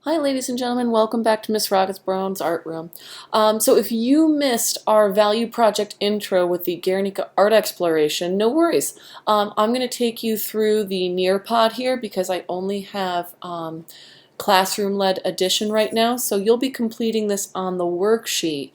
Hi ladies and gentlemen, welcome back to Miss Rockets Brown's Art Room. So if you missed our value project intro with the Guernica art exploration, no worries. I'm going to take you through the Nearpod here because I only have classroom-led edition right now, so you'll be completing this on the worksheet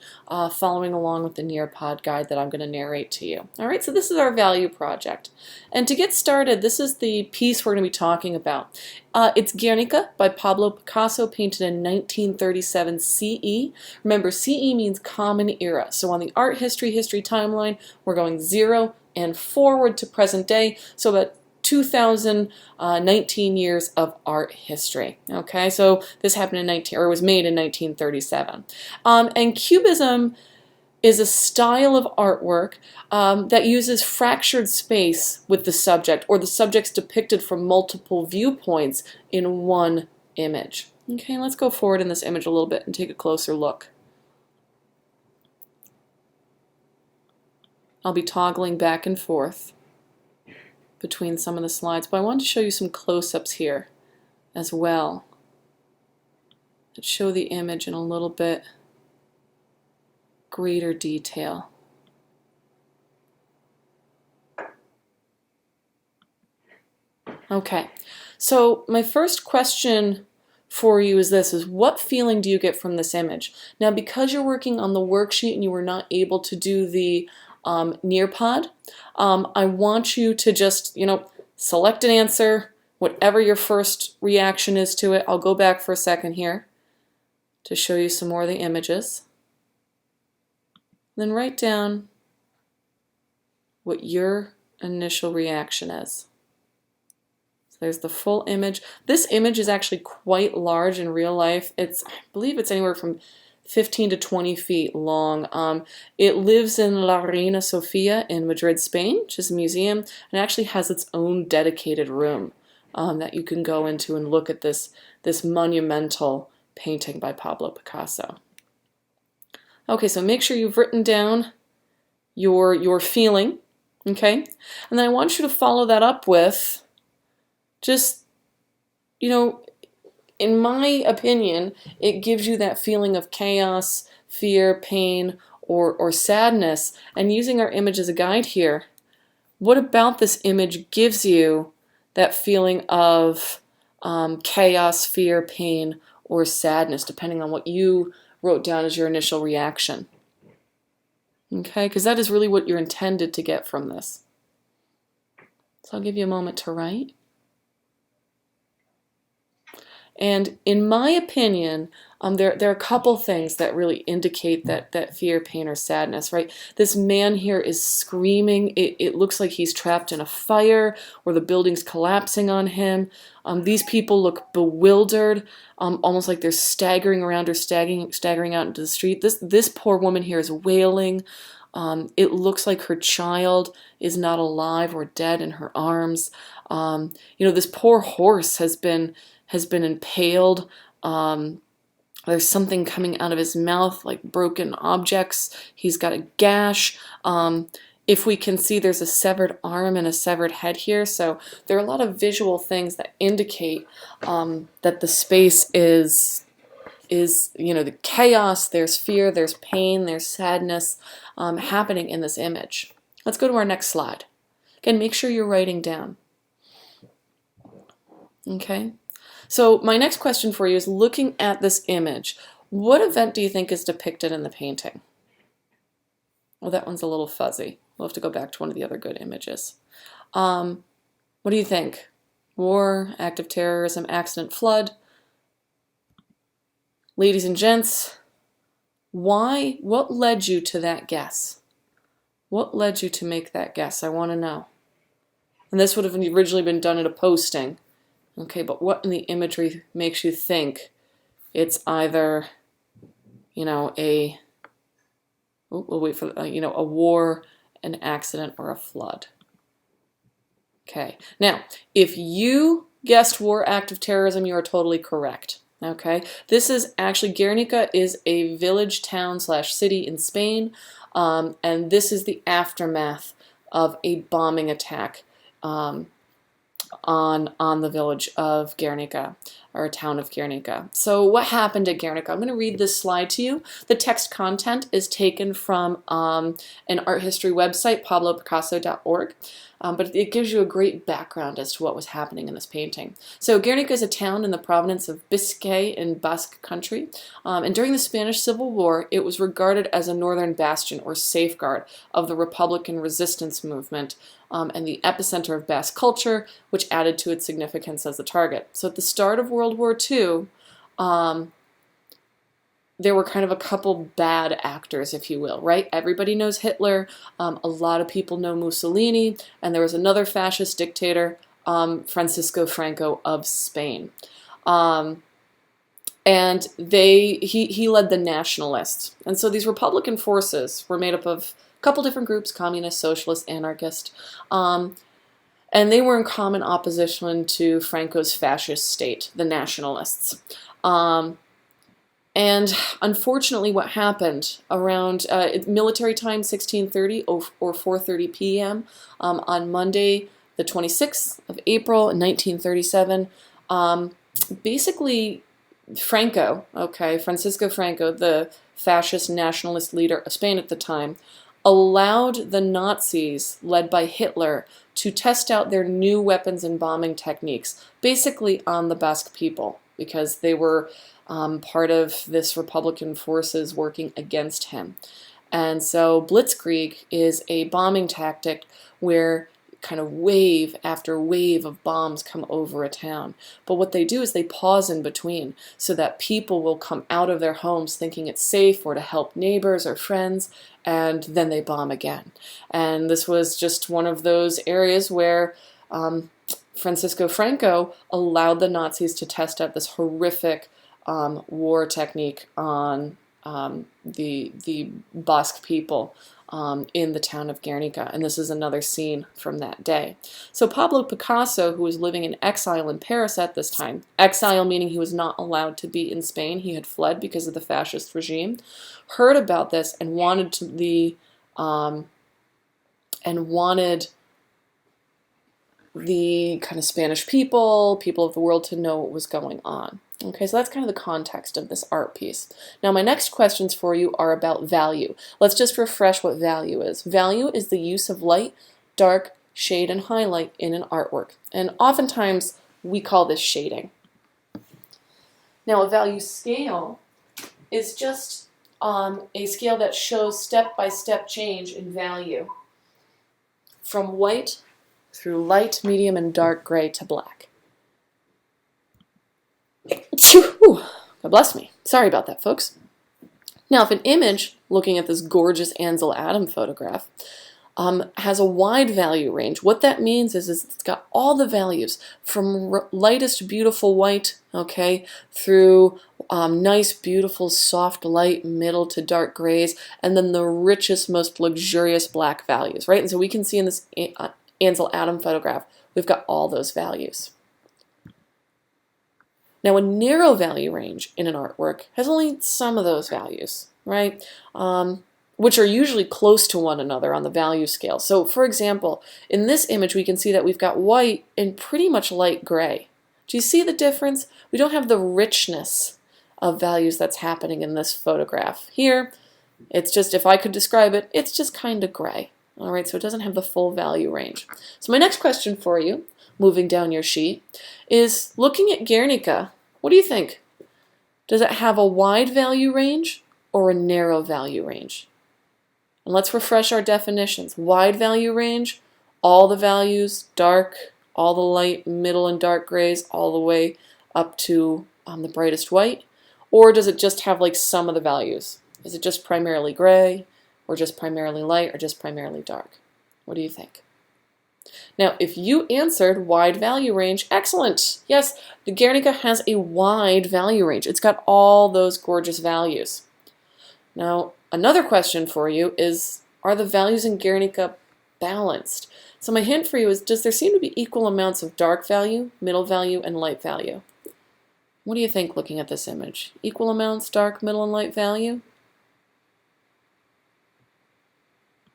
following along with the Nearpod guide that I'm going to narrate to you. Alright, so this is our value project. And to get started, this is the piece we're going to be talking about. It's Guernica by Pablo Picasso, painted in 1937 CE. Remember, CE means Common Era. So on the art history timeline, we're going 0 and forward to present day, so about 2019 years of art history. Okay, so this happened in was made in 1937. And Cubism is a style of artwork that uses fractured space with the subject, or the subject's depicted from multiple viewpoints in one image. Okay, let's go forward in this image a little bit and take a closer look. I'll be toggling back and forth between some of the slides, but I wanted to show you some close-ups here as well that show the image in a little bit greater detail. Okay, so my first question for you is this, what feeling do you get from this image? Now, because you're working on the worksheet and you were not able to do the Nearpod, I want you to just, select an answer, whatever your first reaction is to it. I'll go back for a second here to show you some more of the images. Then write down what your initial reaction is. So there's the full image. This image is actually quite large in real life. I believe it's anywhere from 15 to 20 feet long. It lives in La Reina Sofia in Madrid, Spain, which is a museum, and actually has its own dedicated room that you can go into and look at this monumental painting by Pablo Picasso. Okay, so make sure you've written down your feeling, okay? And then I want you to follow that up with just, in my opinion, it gives you that feeling of chaos, fear, pain, or sadness. And using our image as a guide here, what about this image gives you that feeling of chaos, fear, pain, or sadness, depending on what you wrote down as your initial reaction? Okay, because that is really what you're intended to get from this. So I'll give you a moment to write. And in my opinion, there are a couple things that really indicate that fear, pain, or sadness, right? This man here is screaming. It looks like he's trapped in a fire or the building's collapsing on him. These people look bewildered, almost like they're staggering around or staggering out into the street. This poor woman here is wailing. It looks like her child is not alive or dead in her arms. This poor horse has been impaled. There's something coming out of his mouth, like broken objects. He's got a gash. If we can see, there's a severed arm and a severed head here. So there are a lot of visual things that indicate that the space is the chaos, there's fear, there's pain, there's sadness happening in this image. Let's go to our next slide. Again, make sure you're writing down. Okay? So my next question for you is, looking at this image, what event do you think is depicted in the painting? Well, that one's a little fuzzy. We'll have to go back to one of the other good images. What do you think? War, act of terrorism, accident, flood? Ladies and gents, what led you to that guess? What led you to make that guess? I want to know. And this would have originally been done at a posting. Okay, but what in the imagery makes you think it's either, we'll wait for, a war, an accident, or a flood? Okay, now, if you guessed war, act of terrorism, you are totally correct. Okay, this is actually, Guernica is a village, town / city in Spain, and this is the aftermath of a bombing attack on the village of Guernica, or town of Guernica. So what happened at Guernica? I'm going to read this slide to you. The text content is taken from an art history website, pablopicasso.org. But it gives you a great background as to what was happening in this painting. So Guernica is a town in the province of Biscay in Basque country. And during the Spanish Civil War, it was regarded as a northern bastion or safeguard of the Republican resistance movement and the epicenter of Basque culture, which added to its significance as a target. So at the start of World War II, there were kind of a couple bad actors, if you will, right? Everybody knows Hitler. A lot of people know Mussolini. And there was another fascist dictator, Francisco Franco of Spain. And he led the nationalists. And so these Republican forces were made up of a couple different groups, communist, socialist, anarchist. And they were in common opposition to Franco's fascist state, the nationalists. And unfortunately, what happened around military time, 16:30 or 4:30 p.m. On Monday, the 26th of April in 1937, basically Francisco Franco, the fascist nationalist leader of Spain at the time, allowed the Nazis, led by Hitler, to test out their new weapons and bombing techniques, basically on the Basque people, because they were part of this Republican forces working against him. And so blitzkrieg is a bombing tactic where kind of wave after wave of bombs come over a town. But what they do is they pause in between so that people will come out of their homes thinking it's safe or to help neighbors or friends, and then they bomb again. And this was just one of those areas where Francisco Franco allowed the Nazis to test out this horrific war technique on the Basque people in the town of Guernica. And this is another scene from that day. So Pablo Picasso, who was living in exile in Paris at this time, exile meaning he was not allowed to be in Spain, he had fled because of the fascist regime, heard about this and wanted the kind of Spanish people of the world to know what was going on. Okay, so that's kind of the context of this art piece. Now my next questions for you are about value. Let's just refresh what value is. Value is the use of light, dark, shade, and highlight in an artwork. And oftentimes we call this shading. Now a value scale is just a scale that shows step-by-step change in value from white through light, medium, and dark gray to black. God bless me. Sorry about that, folks. Now, if an image, looking at this gorgeous Ansel Adams photograph, has a wide value range, what that means is it's got all the values from lightest beautiful white, okay, through nice, beautiful, soft light, middle to dark grays, and then the richest, most luxurious black values, right? And so we can see in this Ansel Adams photograph, we've got all those values. Now, a narrow value range in an artwork has only some of those values, right? Which are usually close to one another on the value scale. So, for example, in this image, we can see that we've got white and pretty much light gray. Do you see the difference? We don't have the richness of values that's happening in this photograph. Here, it's just, if I could describe it, it's just kind of gray. All right, so it doesn't have the full value range. So my next question for you, moving down your sheet, is looking at Guernica, what do you think? Does it have a wide value range or a narrow value range? And let's refresh our definitions. Wide value range, all the values, dark, all the light, middle, and dark grays, all the way up to the brightest white? Or does it just have like some of the values? Is it just primarily gray, or just primarily light, or just primarily dark? What do you think? Now, if you answered wide value range, excellent. Yes, the Guernica has a wide value range. It's got all those gorgeous values. Now, another question for you is, are the values in Guernica balanced? So my hint for you is, does there seem to be equal amounts of dark value, middle value, and light value? What do you think looking at this image? Equal amounts, dark, middle, and light value?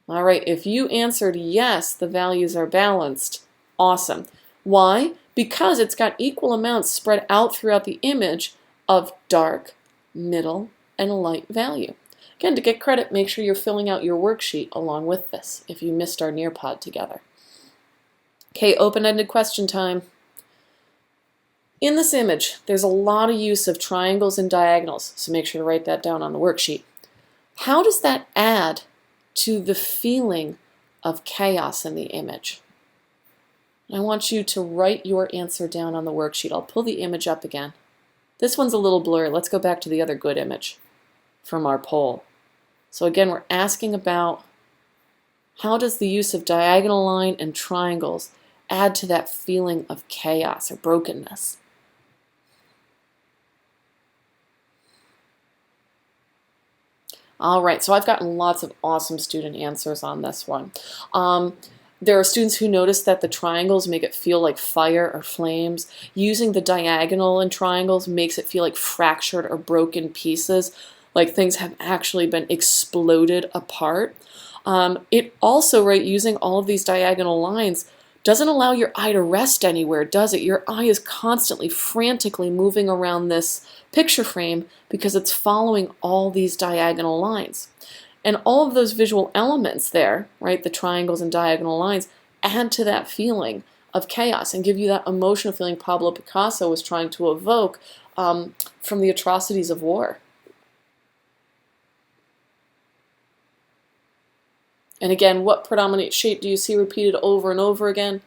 All right, if you answered yes, the values are balanced, awesome. Why? Because it's got equal amounts spread out throughout the image of dark, middle, and light value. Again, to get credit, make sure you're filling out your worksheet along with this if you missed our Nearpod together. Okay, open-ended question time. In this image, there's a lot of use of triangles and diagonals, so make sure to write that down on the worksheet. How does that add to the feeling of chaos in the image? I want you to write your answer down on the worksheet. I'll pull the image up again. This one's a little blurry. Let's go back to the other good image from our poll. So again, we're asking about how does the use of diagonal line and triangles add to that feeling of chaos or brokenness? All right, so I've gotten lots of awesome student answers on this one. There are students who notice that the triangles make it feel like fire or flames. Using the diagonal and triangles makes it feel like fractured or broken pieces, like things have actually been exploded apart. It also, right, using all of these diagonal lines doesn't allow your eye to rest anywhere, does it? Your eye is constantly, frantically moving around this picture frame because it's following all these diagonal lines. And all of those visual elements there, right, the triangles and diagonal lines, add to that feeling of chaos and give you that emotional feeling Pablo Picasso was trying to evoke from the atrocities of war. And again, what predominant shape do you see repeated over and over again?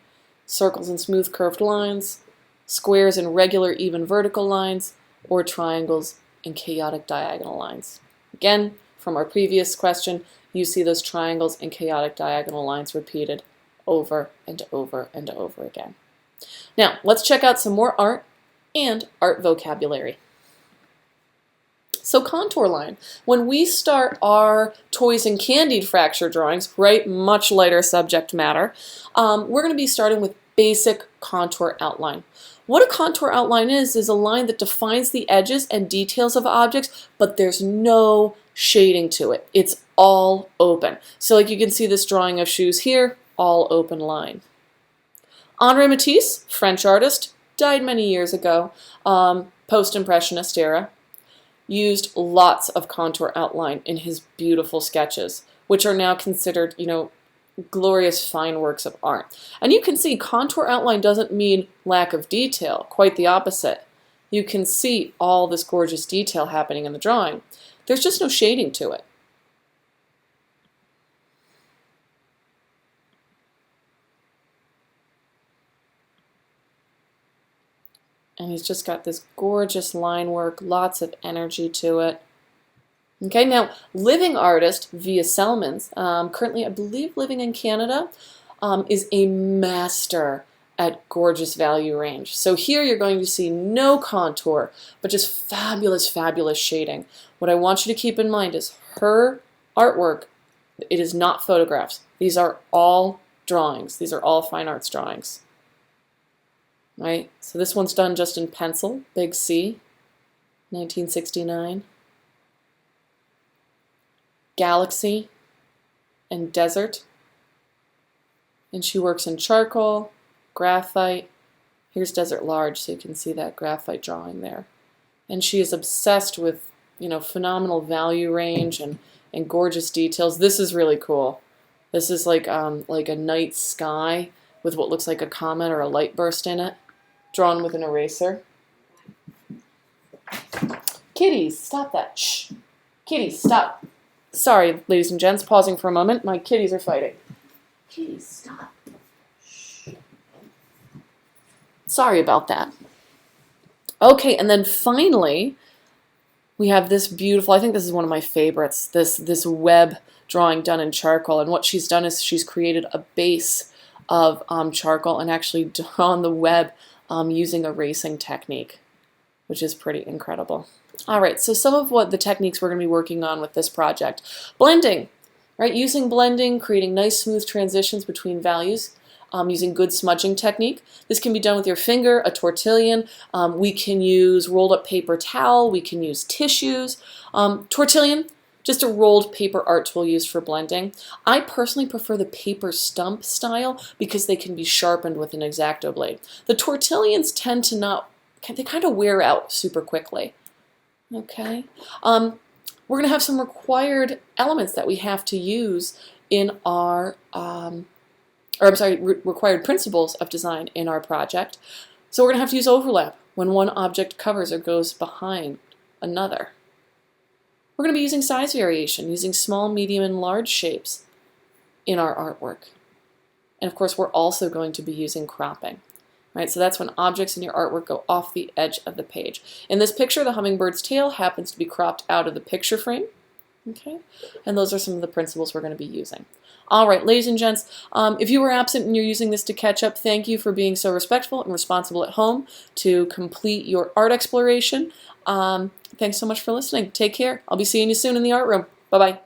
Circles and smooth curved lines, squares and regular even vertical lines, or triangles and chaotic diagonal lines. Again, from our previous question, you see those triangles and chaotic diagonal lines repeated over and over and over again. Now, let's check out some more art and art vocabulary. So contour line. When we start our toys and candied fracture drawings, right, much lighter subject matter, we're going to be starting with basic contour outline. What a contour outline is a line that defines the edges and details of objects, but there's no shading to it. It's all open. So like you can see this drawing of shoes here, all open line. Henri Matisse, French artist, died many years ago, post-impressionist era, used lots of contour outline in his beautiful sketches, which are now considered, glorious fine works of art. And you can see contour outline doesn't mean lack of detail, quite the opposite. You can see all this gorgeous detail happening in the drawing. There's just no shading to it. And he's just got this gorgeous line work, lots of energy to it. Okay, now, living artist Via Selmans, currently I believe living in Canada, is a master at gorgeous value range. So here you're going to see no contour, but just fabulous, fabulous shading. What I want you to keep in mind is her artwork, it is not photographs. These are all drawings. These are all fine arts drawings. Right? So this one's done just in pencil, big C, 1969. Galaxy and desert. And she works in charcoal, graphite. Here's desert large, so you can see that graphite drawing there. And she is obsessed with, phenomenal value range and gorgeous details. This is really cool. This is like a night sky with what looks like a comet or a light burst in it, drawn with an eraser. Kitties, stop that. Shh. Kitties, stop. Sorry, ladies and gents, pausing for a moment. My kitties are fighting. Kitties, stop. Shh. Sorry about that. Okay, and then finally, we have this beautiful, I think this is one of my favorites, this web drawing done in charcoal. And what she's done is she's created a base of charcoal and actually drawn the web using a racing technique, which is pretty incredible. All right, so some of what the techniques we're going to be working on with this project. Blending, right? Using blending, creating nice smooth transitions between values, using good smudging technique. This can be done with your finger, a tortillion. We can use rolled up paper towel. We can use tissues. Tortillion, just a rolled paper art tool used for blending. I personally prefer the paper stump style because they can be sharpened with an X-Acto blade. The tortillions tend to not, they kind of wear out super quickly. Okay, we're going to have some required elements that we have to use in our, required principles of design in our project. So we're going to have to use overlap when one object covers or goes behind another. We're going to be using size variation, using small, medium, and large shapes in our artwork. And of course, we're also going to be using cropping. Right? So that's when objects in your artwork go off the edge of the page. In this picture, the hummingbird's tail happens to be cropped out of the picture frame. Okay? And those are some of the principles we're going to be using. All right, ladies and gents, if you were absent and you're using this to catch up, thank you for being so respectful and responsible at home to complete your art exploration. Thanks so much for listening. Take care. I'll be seeing you soon in the art room. Bye-bye.